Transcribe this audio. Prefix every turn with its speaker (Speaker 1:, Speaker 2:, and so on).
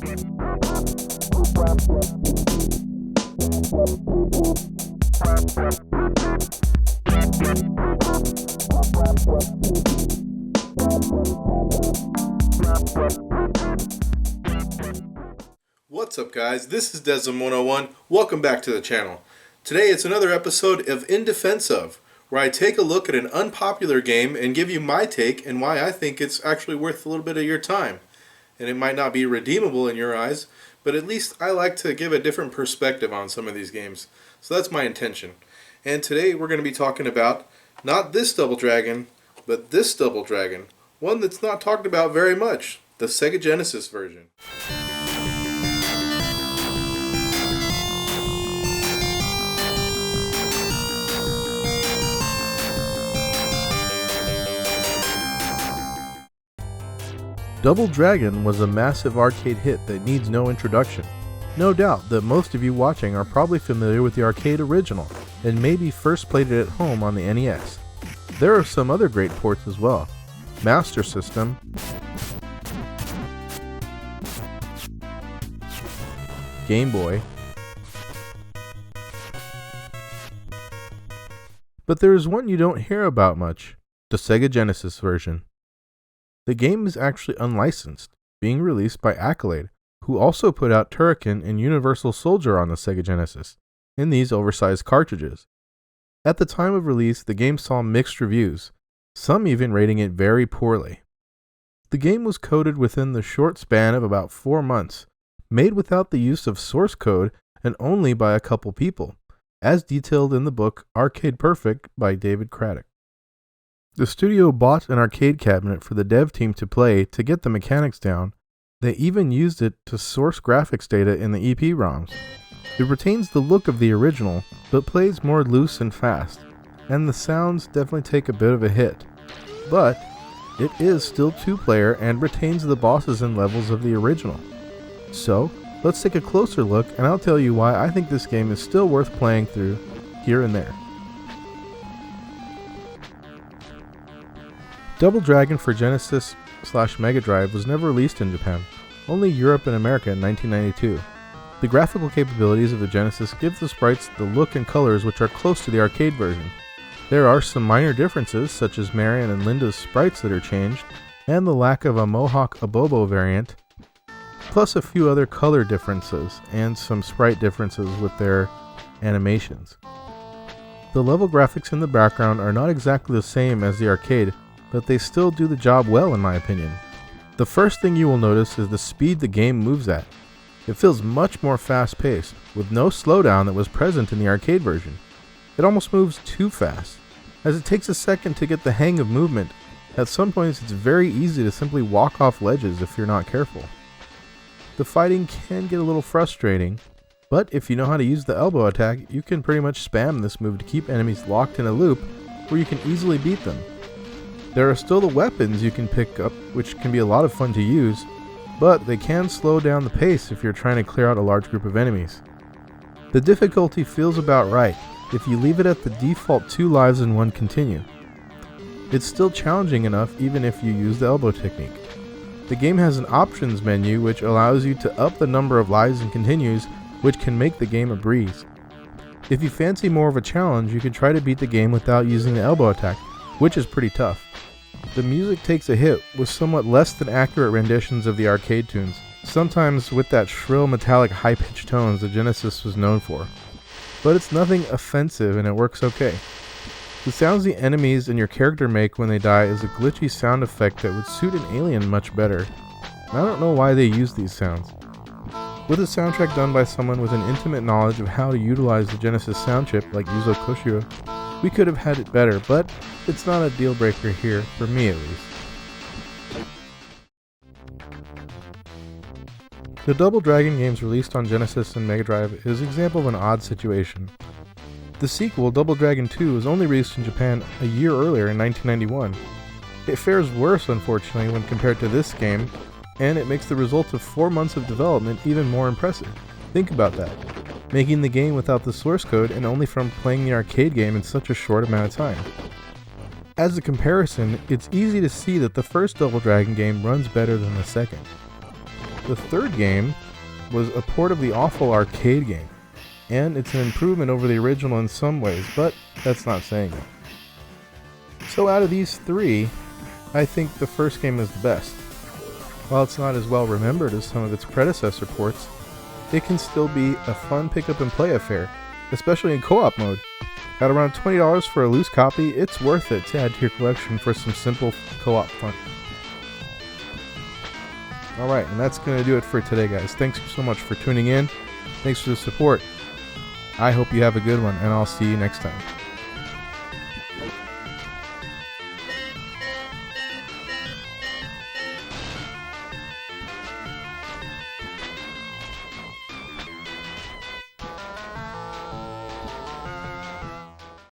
Speaker 1: What's up guys, this is Desm101, welcome back to the channel. Today it's another episode of In Defense Of, where I take a look at an unpopular game and give you my take and why I think it's actually worth a little bit of your time. And it might not be redeemable in your eyes, but at least I like to give a different perspective on some of these games. So that's my intention. And today we're going to be talking about not this Double Dragon, but this Double Dragon. One that's not talked about very much, the Sega Genesis version. Double Dragon was a massive arcade hit that needs no introduction. No doubt that most of you watching are probably familiar with the arcade original, and maybe first played it at home on the NES. There are some other great ports as well. Master System, Game Boy, but there is one you don't hear about much, the Sega Genesis version. The game is actually unlicensed, being released by Accolade, who also put out Turrican and Universal Soldier on the Sega Genesis, in these oversized cartridges. At the time of release, the game saw mixed reviews, some even rating it very poorly. The game was coded within the short span of about 4 months, made without the use of source code and only by a couple people, as detailed in the book Arcade Perfect by David Craddock. The studio bought an arcade cabinet for the dev team to play to get the mechanics down. They even used it to source graphics data in the ep-ROMs. It retains the look of the original, but plays more loose and fast, and the sounds definitely take a bit of a hit. But it is still 2-player and retains the bosses and levels of the original. So, let's take a closer look and I'll tell you why I think this game is still worth playing through here and there. Double Dragon for Genesis/Mega Drive was never released in Japan, only Europe and America in 1992. The graphical capabilities of the Genesis give the sprites the look and colors which are close to the arcade version. There are some minor differences, such as Marion and Linda's sprites that are changed, and the lack of a Mohawk Abobo variant, plus a few other color differences and some sprite differences with their animations. The level graphics in the background are not exactly the same as the arcade, but they still do the job well in my opinion. The first thing you will notice is the speed the game moves at. It feels much more fast-paced, with no slowdown that was present in the arcade version. It almost moves too fast, as it takes a second to get the hang of movement. At some points it's very easy to simply walk off ledges if you're not careful. The fighting can get a little frustrating, but if you know how to use the elbow attack, you can pretty much spam this move to keep enemies locked in a loop where you can easily beat them. There are still the weapons you can pick up, which can be a lot of fun to use, but they can slow down the pace if you're trying to clear out a large group of enemies. The difficulty feels about right if you leave it at the default 2 lives and 1 continue. It's still challenging enough even if you use the elbow technique. The game has an options menu which allows you to up the number of lives and continues, which can make the game a breeze. If you fancy more of a challenge, you can try to beat the game without using the elbow attack, which is pretty tough. The music takes a hit with somewhat less than accurate renditions of the arcade tunes, sometimes with that shrill metallic high-pitched tones the Genesis was known for. But it's nothing offensive and it works okay. The sounds the enemies and your character make when they die is a glitchy sound effect that would suit an alien much better. I don't know why they use these sounds. With a soundtrack done by someone with an intimate knowledge of how to utilize the Genesis sound chip like Yuzo Koshiro, we could have had it better, but it's not a deal breaker here, for me at least. The Double Dragon games released on Genesis and Mega Drive is an example of an odd situation. The sequel, Double Dragon 2, was only released in Japan a year earlier in 1991. It fares worse, unfortunately, when compared to this game, and it makes the result of 4 months of development even more impressive. Think about that. Making the game without the source code and only from playing the arcade game in such a short amount of time. As a comparison, it's easy to see that the first Double Dragon game runs better than the second. The third game was a port of the awful arcade game, and it's an improvement over the original in some ways, but that's not saying it. So out of these three, I think the first game is the best. While it's not as well remembered as some of its predecessor ports, it can still be a fun pick up and play affair, especially in co-op mode. At around $20 for a loose copy, it's worth it to add to your collection for some simple co-op fun. Alright, and that's going to do it for today, guys. Thanks so much for tuning in. Thanks for the support. I hope you have a good one, and I'll see you next time.